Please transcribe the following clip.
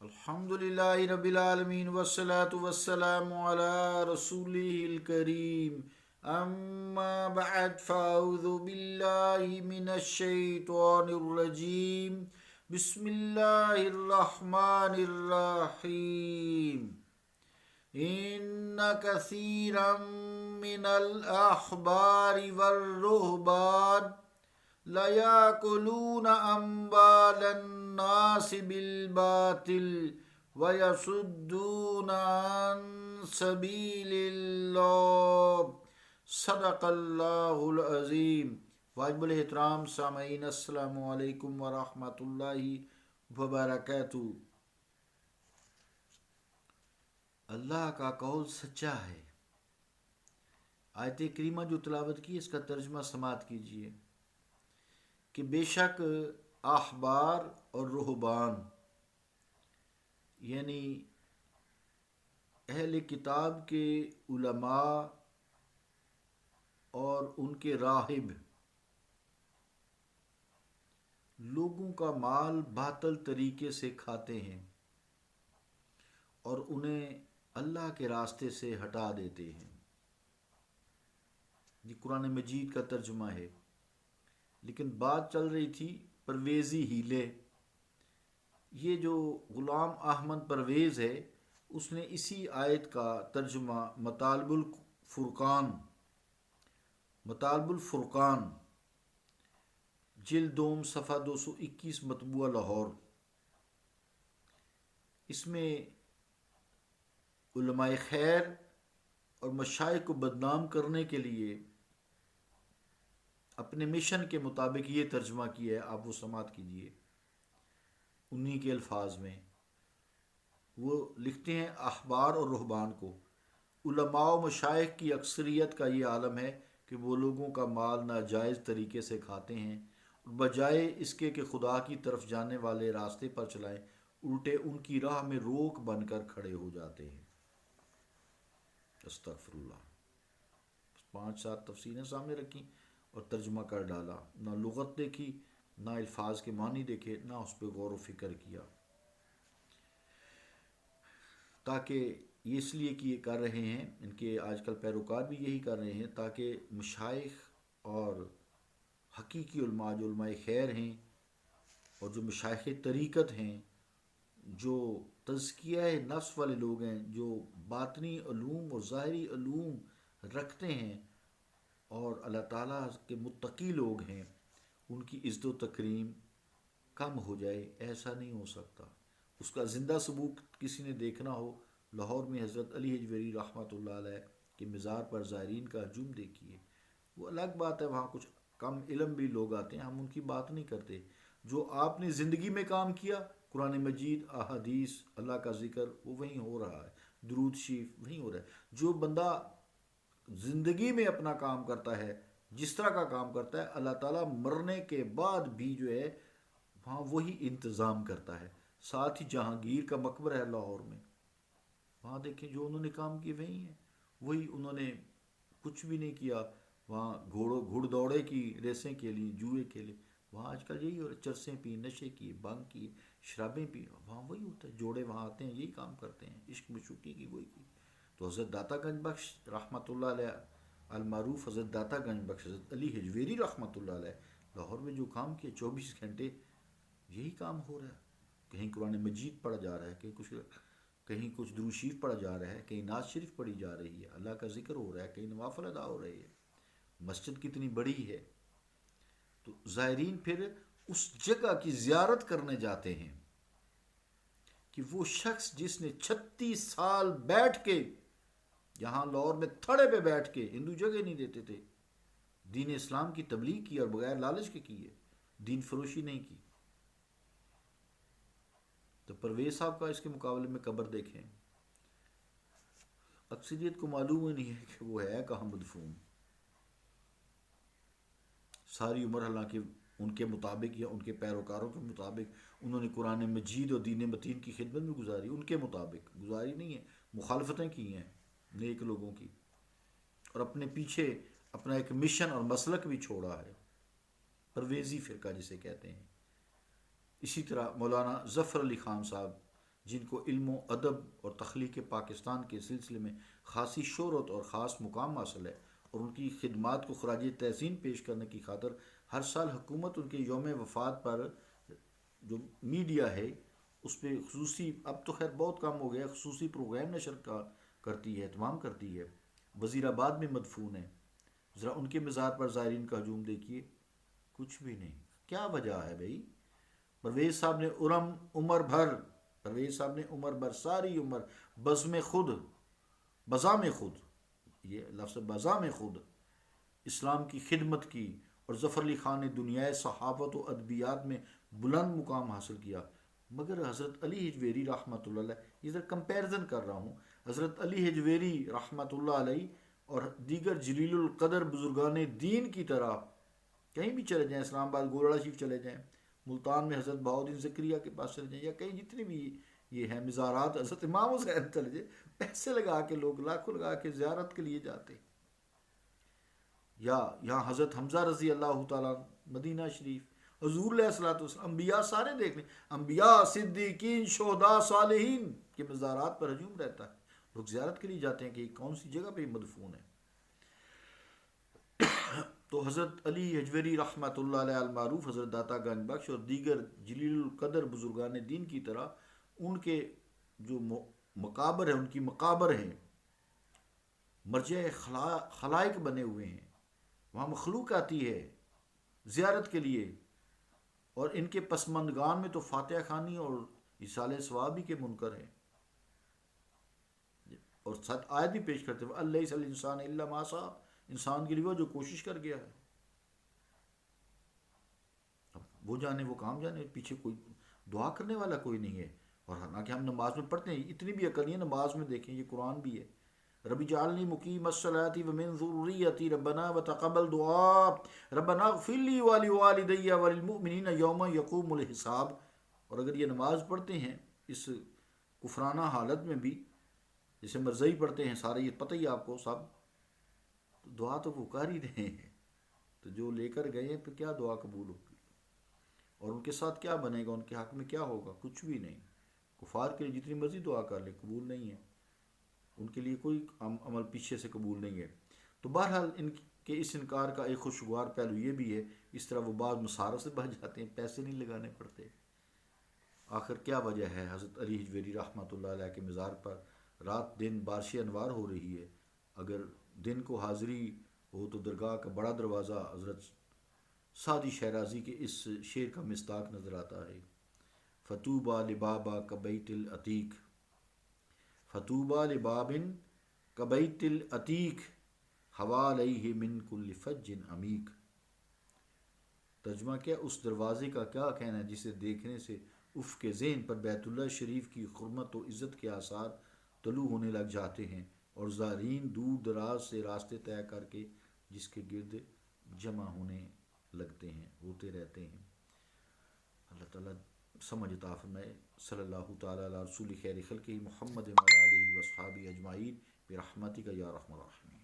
الحمدللہ رب العالمین والصلاة والسلام علی رسولہ الکریم اما بعد فاعوذ باللہ من الشیطان الرجیم بسم اللہ الرحمن الرحیم ان کثیرا من الاحبار والرہبان لَيَأْكُلُونَ أَمْوَالَ النَّاسِ بِالْبَاطِلِ وَيَصُدُّونَ عَنْ سَبِيلِ اللَّهِ صدق اللہ العظیم۔ واجب الاحترام سامعین، السلام علیکم ورحمۃ اللہ وبرکاتہ۔ اللہ کا قول سچا ہے۔ آیت کریمہ جو تلاوت کی، اس کا ترجمہ سماعت کیجیے کہ بے شک احبار اور رہبان یعنی اہل کتاب کے علماء اور ان کے راہب لوگوں کا مال باطل طریقے سے کھاتے ہیں اور انہیں اللہ کے راستے سے ہٹا دیتے ہیں۔ یہ قرآن مجید کا ترجمہ ہے، لیکن بات چل رہی تھی پرویزی ہیلے۔ یہ جو غلام احمد پرویز ہے، اس نے اسی آیت کا ترجمہ مطالب الفرقان جلد دوم صفحہ 221 مطبوعہ لاہور، اس میں علماء خیر اور مشائخ کو بدنام کرنے کے لیے اپنے مشن کے مطابق یہ ترجمہ کیا ہے۔ آپ وہ سماعت کیجیے انہی کے الفاظ میں۔ وہ لکھتے ہیں احبار اور رہبان کو، علماء و مشائخ کی اکثریت کا یہ عالم ہے کہ وہ لوگوں کا مال ناجائز طریقے سے کھاتے ہیں اور بجائے اس کے کہ خدا کی طرف جانے والے راستے پر چلائیں، الٹے ان کی راہ میں روک بن کر کھڑے ہو جاتے ہیں۔ استغفر اللہ۔ 5-7 تفسیریں سامنے رکھیں اور ترجمہ کر ڈالا، نہ لغت دیکھی، نہ الفاظ کے معنی دیکھے، نہ اس پہ غور و فکر کیا، تاکہ یہ اس لیے کہ یہ کر رہے ہیں، ان کے آج کل پیروکار بھی یہی کر رہے ہیں، تاکہ مشائخ اور حقیقی علماء جو علماء خیر ہیں اور جو مشائخ طریقت ہیں، جو تزکیہ نفس والے لوگ ہیں، جو باطنی علوم اور ظاہری علوم رکھتے ہیں اور اللہ تعالیٰ کے متقی لوگ ہیں، ان کی عزت و تکریم کم ہو جائے، ایسا نہیں ہو سکتا۔ اس کا زندہ ثبوت کسی نے دیکھنا ہو، لاہور میں حضرت علی حجویری رحمۃ اللہ علیہ کے مزار پر زائرین کا ہجوم دیکھیے۔ وہ الگ بات ہے، وہاں کچھ کم علم بھی لوگ آتے ہیں، ہم ان کی بات نہیں کرتے۔ جو آپ نے زندگی میں کام کیا، قرآن مجید، احادیث، اللہ کا ذکر، وہ وہیں ہو رہا ہے، درود شریف وہیں ہو رہا ہے۔ جو بندہ زندگی میں اپنا کام کرتا ہے، جس طرح کا کام کرتا ہے، اللہ تعالیٰ مرنے کے بعد بھی جو ہے وہاں وہی انتظام کرتا ہے۔ ساتھ ہی جہانگیر کا مقبرہ ہے لاہور میں، وہاں دیکھیں جو انہوں نے کام کیے وہی ہیں، وہی انہوں نے کچھ بھی نہیں کیا۔ وہاں گھوڑ دوڑے کی ریسیں کے لیے، جوئے کے لیے، وہاں آج کل یہی ہو رہا ہے، چرسیں پی، نشے کی، بھنگ کی، شرابیں پی، وہاں وہی ہوتا ہے۔ جوڑے وہاں آتے ہیں، یہی کام کرتے ہیں، عشق مشوقی کی وہی کی۔ تو حضرت داتا گنج بخش رحمۃ اللہ علیہ المعروف، حضرت داتا گنج بخش حضرت علی حجویری رحمۃ اللہ علیہ، لاہور میں جو کام کیے 24 گھنٹے یہی کام ہو رہا ہے۔ کہیں قرآن مجید پڑھا جا رہا ہے، کہیں کچھ درود شریف پڑھا جا رہا ہے، کہیں نعت شریف پڑھی جا رہی ہے، اللہ کا ذکر ہو رہا ہے، کہیں نوافل ادا ہو رہی ہے۔ مسجد کتنی بڑی ہے، تو زائرین پھر اس جگہ کی زیارت کرنے جاتے ہیں کہ وہ شخص جس نے 36 سال بیٹھ کے یہاں لاہور میں تھڑے پہ بیٹھ کے، ہندو جگہ نہیں دیتے تھے، دین اسلام کی تبلیغ کی اور بغیر لالچ کے کی ہے، دین فروشی نہیں کی۔ تو پرویز صاحب کا اس کے مقابلے میں قبر دیکھیں، اکثریت کو معلوم ہی نہیں ہے کہ وہ ہے کہاں مدفون۔ ساری عمر حالانکہ ان کے مطابق یا ان کے پیروکاروں کے مطابق انہوں نے قرآن مجید اور دین متین کی خدمت میں گزاری، ان کے مطابق گزاری نہیں ہے، مخالفتیں کی ہیں نیک لوگوں کی، اور اپنے پیچھے اپنا ایک مشن اور مسلک بھی چھوڑا ہے، پرویزی فرقہ جسے کہتے ہیں۔ اسی طرح مولانا ظفر علی خان صاحب جن کو علم و ادب اور تخلیق پاکستان کے سلسلے میں خاصی شہرت اور خاص مقام حاصل ہے، اور ان کی خدمات کو خراج تحسین پیش کرنے کی خاطر ہر سال حکومت ان کے یوم وفات پر جو میڈیا ہے اس پہ خصوصی، اب تو خیر بہت کم ہو گیا، خصوصی پروگرام نشر کرتی ہے، اہتمام کرتی ہے۔ وزیر آباد میں مدفون ہے، ذرا ان کے مزار پر زائرین کا ہجوم دیکھیے، کچھ بھی نہیں۔ کیا وجہ ہے بھائی؟ پرویز صاحب نے عمر بھر پرویز صاحب نے عمر بھر ساری عمر بزم خود، یہ لفظ بزم خود اسلام کی خدمت کی، اور ظفر علی خان نے دنیائے صحافت و ادبیات میں بلند مقام حاصل کیا۔ مگر حضرت علی حجویری رحمۃ اللہ علیہ، یہ ذرا کمپیرزن کر رہا ہوں، حضرت علی حجویری رحمۃ اللہ علیہ اور دیگر جلیل القدر بزرگان دین کی طرح کہیں بھی چلے جائیں، اسلام آباد گولڑا شریف چلے جائیں، ملتان میں حضرت بہاؤالدین زکریہ کے پاس چلے جائیں، یا کہیں جتنے بھی یہ ہیں مزارات، حضرت امام حسین چلے جائیں، پیسے لگا کے لوگ لاکھوں لگا کے زیارت کے لیے جاتے، یا یہاں حضرت حمزہ رضی اللہ تعالیٰ مدینہ شریف، حضور علیہ الصلوۃ والسلام، انبیاء سارے دیکھ لیں، انبیاء، صدیقین، شہداء، صالحین کے مزارات پر ہجوم رہتا ہے، لوگ زیارت کے لیے جاتے ہیں کہ یہ کون سی جگہ پہ مدفون ہے۔ تو حضرت علی حجویری رحمۃ اللہ علیہ المعروف حضرت داتا گنج بخش اور دیگر جلیل القدر بزرگان دین کی طرح ان کے جو مقابر ہیں، ان کی مقابر ہیں، مرجع خلائق بنے ہوئے ہیں، وہاں مخلوق آتی ہے زیارت کے لیے، اور ان کے پسماندگان میں تو فاتحہ خوانی اور ایصال ثواب کے منکر ہیں، اور ساتھ آیت بھی پیش کرتے ہیں اللہ الانسان الا ما سعى، انسان کے لیے وہ جو کوشش کر گیا ہے، اب وہ جانے، وہ کام جانے، پیچھے کوئی دعا کرنے والا کوئی نہیں ہے۔ اور حالانکہ ہم نماز میں پڑھتے ہیں، اتنی بھی عقل نہیں ہے، نماز میں دیکھیں یہ قرآن بھی ہے، رب اجعلنی مقیم الصلاۃ ومن ذریتی ربنا وتقبل دعاء ربنا اغفر لی ولوالدی وللمؤمنین یوم یقوم الحساب۔ اور اگر یہ نماز پڑھتے ہیں اس کفرانہ حالت میں بھی، جسے مرزئی پڑھتے ہیں سارے، یہ پتہ ہی آپ کو سب، تو دعا تو وہ کر ہی رہے ہیں، تو جو لے کر گئے ہیں پھر کیا دعا قبول ہوگی، اور ان کے ساتھ کیا بنے گا، ان کے حق میں کیا ہوگا؟ کچھ بھی نہیں۔ کفار کے لیے جتنی مرضی دعا کر لے قبول نہیں ہے، ان کے لیے کوئی عمل پیچھے سے قبول نہیں ہے۔ تو بہرحال ان کے اس انکار کا ایک خوشگوار پہلو یہ بھی ہے، اس طرح وہ بعض مساروں سے بچ جاتے ہیں، پیسے نہیں لگانے پڑتے۔ آخر کیا وجہ ہے حضرت علی حجویری رحمۃ اللہ علیہ کے مزار پر رات دن بارش انوار ہو رہی ہے؟ اگر دن کو حاضری ہو تو درگاہ کا بڑا دروازہ حضرت سعدی شیرازی کے اس شعر کا مصداق نظر آتا ہے، فتوبہ لبابا کبیت العتیق، فتوبہ لباب کبیت العتیق حوالیہ من کل فج عمیق۔ ترجمہ کیا؟ اس دروازے کا کیا کہنا ہے جسے دیکھنے سے افق ذہن پر بیت اللہ شریف کی حرمت و عزت کے آثار طلوع ہونے لگ جاتے ہیں، اور زائرین دور دراز سے راستے طے کر کے جس کے گرد جمع ہوتے رہتے ہیں۔ اللہ تعالیٰ سمجھ عطا فرمائے۔ صلی اللہ تعالیٰ علی رسول خیر خلقہ محمد وعلی آلہ وصحبہ اجمعین برحمتک یا ارحم الراحمین۔